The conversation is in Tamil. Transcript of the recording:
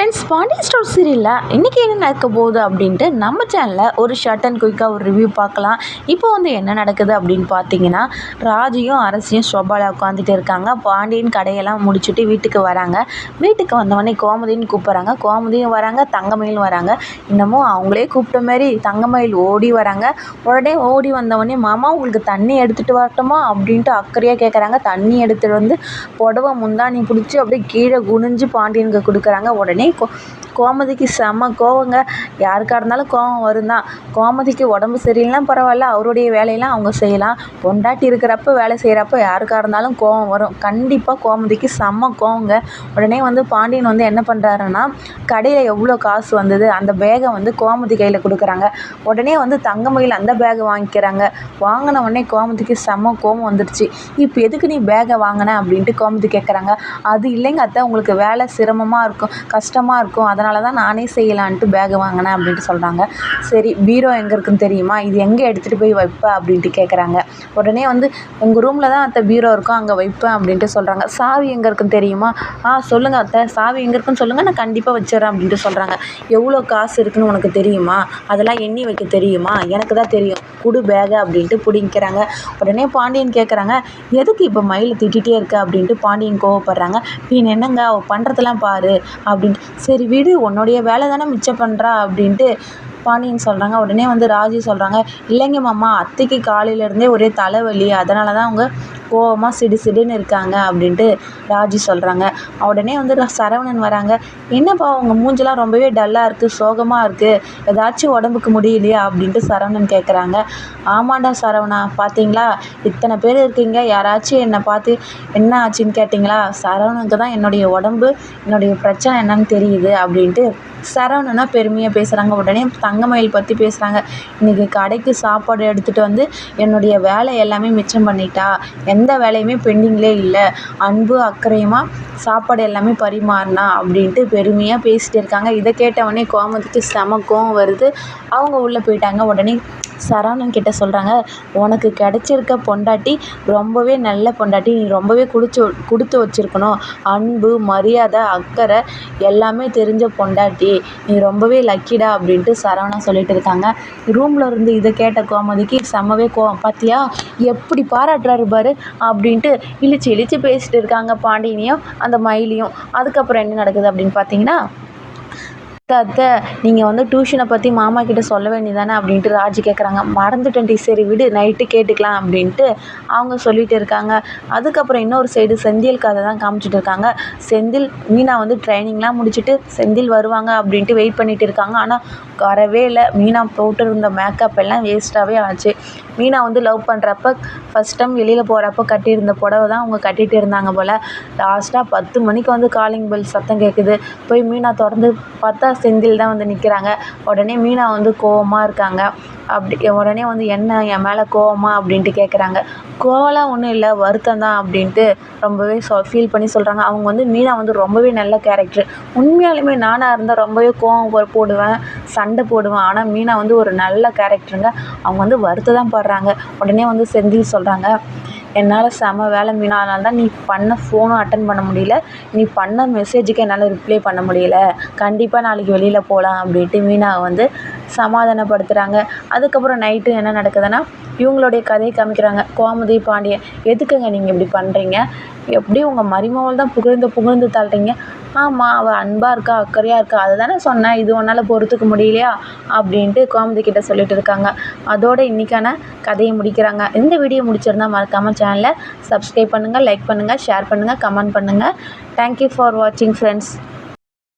ஃப்ரெண்ட்ஸ், பாண்டியன் ஸ்டோர் சீரியலில் இன்றைக்கி என்ன நடக்க போகுது அப்படின்ட்டு நம்ம சேனலில் ஒரு ஷார்ட் அண்ட் குயிக்காக ஒரு ரிவ்யூ பார்க்கலாம். இப்போ என்ன நடக்குது அப்படின்னு பார்த்தீங்கன்னா, ராஜியும் அரசியும் சோபாவில் உட்காந்துட்டு இருக்காங்க. பாண்டியன் கடையெல்லாம் முடிச்சுட்டு வீட்டுக்கு வராங்க. வீட்டுக்கு வந்தவொடனே கோமதின்னு கூப்பிட்றாங்க. கோமதியும் வராங்க, தங்கமயிலும் வராங்க. இன்னமும் அவங்களே கூப்பிட்ட மாதிரி தங்கமயில் ஓடி வராங்க. உடனே ஓடி வந்தவொடனே, மாமா உங்களுக்கு தண்ணி எடுத்துகிட்டு வரட்டுமா அப்படின்ட்டு அக்கறையாக கேட்குறாங்க. தண்ணி எடுத்துகிட்டு வந்து புடவை முந்தானி பிடிச்சி அப்படியே கீழே குனிஞ்சு பாண்டியனுக்கு கொடுக்குறாங்க. உடனே கோமதிக்கு செம்ம கோவங்க. யாருக்காக இருந்தாலும் கோவம் வரும் தான். கோமதிக்கு உடம்பு சரியில்லைனா பரவாயில்ல, அவருடைய வேலையெல்லாம் அவங்க செய்யலாம். பொண்டாட்டி இருக்கிறப்ப வேலை செய்கிறப்ப யாருக்காக இருந்தாலும் கோவம் வரும். கண்டிப்பாக கோமதிக்கு செம்ம கோவங்க. உடனே பாண்டியன் என்ன பண்ணுறாருன்னா, கடையில் எவ்வளோ காசு வந்தது அந்த பேகை கோமதி கையில் கொடுக்குறாங்க. உடனே தங்கமயில் அந்த பேகை வாங்கிக்கிறாங்க. வாங்கின உடனே கோமதிக்கு செம்ம கோவம் வந்துடுச்சு. இப்போ எதுக்கு நீ பேகை வாங்கின அப்படின்ட்டு கோமதி கேட்குறாங்க. அது இல்லைங்க அத்தை, உங்களுக்கு வேலை சிரமமாக இருக்கும், கஷ்டமாக இருக்கும், அதனால தான் நானே செய்யலான்ட்டு பேகை வாங்கினேன் அப்படின்ட்டு சொல்கிறாங்க. சரி, பீரோ எங்கே இருக்குன்னு தெரியுமா, இது எங்கே எடுத்துகிட்டு போய் வைப்பேன் அப்படின்ட்டு கேட்குறாங்க. உடனே உங்கள் ரூமில் தான் அத்தை பீரோ இருக்கும், அங்கே வைப்பேன் அப்படின்ட்டு சொல்கிறாங்க. சாவி எங்கே இருக்குன்னு தெரியுமா, சொல்லுங்கள் அத்தை, சாவி எங்கே இருக்குன்னு சொல்லுங்கள், நான் கண்டிப்பாக வச்சிடறேன் அப்படின்ட்டு சொல்கிறாங்க. எவ்வளோ காசு இருக்குன்னு உனக்கு தெரியுமா, அதெல்லாம் எண்ணி வைக்க தெரியுமா, எனக்கு தான் தெரியும், குடு பேகை அப்படின்ட்டு பிடிக்கிறாங்க. உடனே பாண்டியன் கேட்குறாங்க, எதுக்கு இப்போ மயிலை திட்டிகிட்டே இருக்க அப்படின்ட்டு பாண்டியன் கோவப்படுறாங்க. பின் என்னங்க அவள் பண்ணுறதெல்லாம் பாரு அப்படின்ட்டு. சரி விடு, உன்னுடைய வேலை தானே மிச்சம் பண்ணுறா அப்படின்ட்டு பாண்டியன் சொல்கிறாங்க. உடனே ராஜி சொல்கிறாங்க, இல்லைங்க மாமா, அத்தைக்கு காலையிலேருந்தே ஒரே தலைவலி, அதனால தான் அவங்க கோவமாக சிடுன்னு இருக்காங்க அப்படின்ட்டு ராஜி சொல்கிறாங்க. உடனே சரவணன் வராங்க. என்னப்பா உங்கள் மூஞ்செல்லாம் ரொம்பவே டல்லாக இருக்குது, சோகமாக இருக்குது, ஏதாச்சும் உடம்புக்கு முடியலையா அப்படின்ட்டு சரவணன் கேட்குறாங்க. ஆமாண்டா சரவணா, பார்த்தீங்களா இத்தனை பேர் இருக்கீங்க, யாராச்சும் என்னை பார்த்து என்ன ஆச்சுன்னு கேட்டிங்களா, சரவணனுக்கு தான் என்னுடைய உடம்பு, என்னுடைய பிரச்சனை என்னன்னு தெரியுது அப்படின்ட்டு சரவணனா பெருமையாக பேசுகிறாங்க. உடனே தங்கமயில் பற்றி பேசுகிறாங்க. இன்றைக்கி கடைக்கு சாப்பாடு எடுத்துகிட்டு என்னுடைய வேலை எல்லாமே மிச்சம் பண்ணிட்டா, எந்த வேலையுமே பெண்டிங்லே இல்லை, அன்பு அக்கறையுமா சாப்பாடு எல்லாமே பரிமாறினா அப்படின்ட்டு பெருமையாக பேசிகிட்டு இருக்காங்க. இதை கேட்டவொடனே கோமதிக்கு செம கோவம் வருது. அவங்க உள்ளே போயிட்டாங்க. உடனே சரவணன் கிட்ட சொல்கிறாங்க, உனக்கு கிடச்சிருக்க பொண்டாட்டி ரொம்பவே நல்ல பொண்டாட்டி, நீ ரொம்பவே கொடுத்து வச்சுருக்கணும், அன்பு மரியாதை அக்கறை எல்லாமே தெரிஞ்ச பொண்டாட்டி, நீ ரொம்பவே லக்கிடா அப்படின்ட்டு சரவணன் சொல்லிட்டு இருக்காங்க. ரூமில் இருந்து இதை கேட்ட கோமதிக்கு செம்மவே கோவம். பார்த்தியா எப்படி பாராட்டுறாரு பாரு அப்படின்ட்டு இழிச்சு பேசிட்டு இருக்காங்க பாண்டியனையும் அந்த மயிலையும். அதுக்கப்புறம் என்ன நடக்குது அப்படின்னு பார்த்தீங்கன்னா, அத்தை நீங்கள் டியூஷனை பற்றி மாமா கிட்ட சொல்ல வேண்டியதானே அப்படின்ட்டு ராஜி கேட்குறாங்க. மறந்துட்டேன்டி, சரி விடு, நைட்டு கேட்டுக்கலாம் அப்படின்ட்டு அவங்க சொல்லிட்டு இருக்காங்க. அதுக்கப்புறம் இன்னொரு சைடு செந்தில் கதை தான் காமிச்சிட்டு இருக்காங்க. செந்தில் மீனா ட்ரைனிங்லாம் முடிச்சுட்டு செந்தில் வருவாங்க அப்படின்ட்டு வெயிட் பண்ணிட்டு இருக்காங்க. ஆனால் வரவே இல்லை. மீனா போட்டிருந்த மேக்கப் எல்லாம் வேஸ்ட்டாகவே ஆச்சு. மீனா லவ் பண்ணுறப்ப ஃபஸ்ட் டைம் வெளியில் போகிறப்ப கட்டியிருந்த புடவை தான் அவங்க கட்டிகிட்டு இருந்தாங்க போல். லாஸ்ட்டாக 10 மணிக்கு காலிங் பெல் சத்தம் கேட்குது. போய் மீனா திறந்து பார்த்தா செந்தில் தான் நிற்கிறாங்க. உடனே மீனா கோவமாக இருக்காங்க. அப்படி உடனே என்ன என் மேலே கோவமா அப்படின்ட்டு கேட்குறாங்க. கோவம்லாம் ஒன்றும் இல்லை, வருத்தம் தான் அப்படின்ட்டு ரொம்பவே ஃபீல் பண்ணி சொல்கிறாங்க. அவங்க மீனா ரொம்பவே நல்ல கேரக்டர். உண்மையாலுமே நானாக இருந்தால் ரொம்பவே கோவம் போடுவேன், சண்டை போடுவேன். ஆனால் மீனா ஒரு நல்ல கேரக்டருங்க. அவங்க வருத்தம் தான் படுறாங்க. உடனே செந்தில் சொல்கிறாங்க, என்னால் செம வேலை மீனா, அதனால தான் நீ பண்ண ஃபோனும் அட்டன் பண்ண முடியல, நீ பண்ண மெசேஜுக்கு என்னால் ரிப்ளை பண்ண முடியல, கண்டிப்பாக நாளைக்கு வெளியில் போகலாம் அப்படின்ட்டு மீனாவை சமாதானப்படுத்துகிறாங்க. அதுக்கப்புறம் நைட்டு என்ன நடக்குதுன்னா, இவங்களுடைய கதையை காமிக்கிறாங்க. கோமதி பாண்டியன், எதுக்குங்க நீங்கள் இப்படி பண்ணுறீங்க, எப்படி உங்கள் மருமகள் தான் புகழ்ந்து தள்ளுறீங்க, ஆமாம் அவள் அன்பாக இருக்கா அக்கறையாக இருக்கா, அதை தானே சொன்னேன், இது உன்னால் பொறுத்துக்க முடியலையா அப்படின்ட்டு கோமதி கிட்ட சொல்லிட்டு இருக்காங்க. அதோட இன்றைக்கான கதையை முடிக்கிறாங்க. இந்த வீடியோ முடிச்சிருந்தால் மறக்காமல் சேனலை சப்ஸ்கிரைப் பண்ணுங்கள், லைக் பண்ணுங்கள், ஷேர் பண்ணுங்கள், கமெண்ட் பண்ணுங்கள். தேங்க்யூ ஃபார் வாட்சிங் ஃப்ரெண்ட்ஸ்.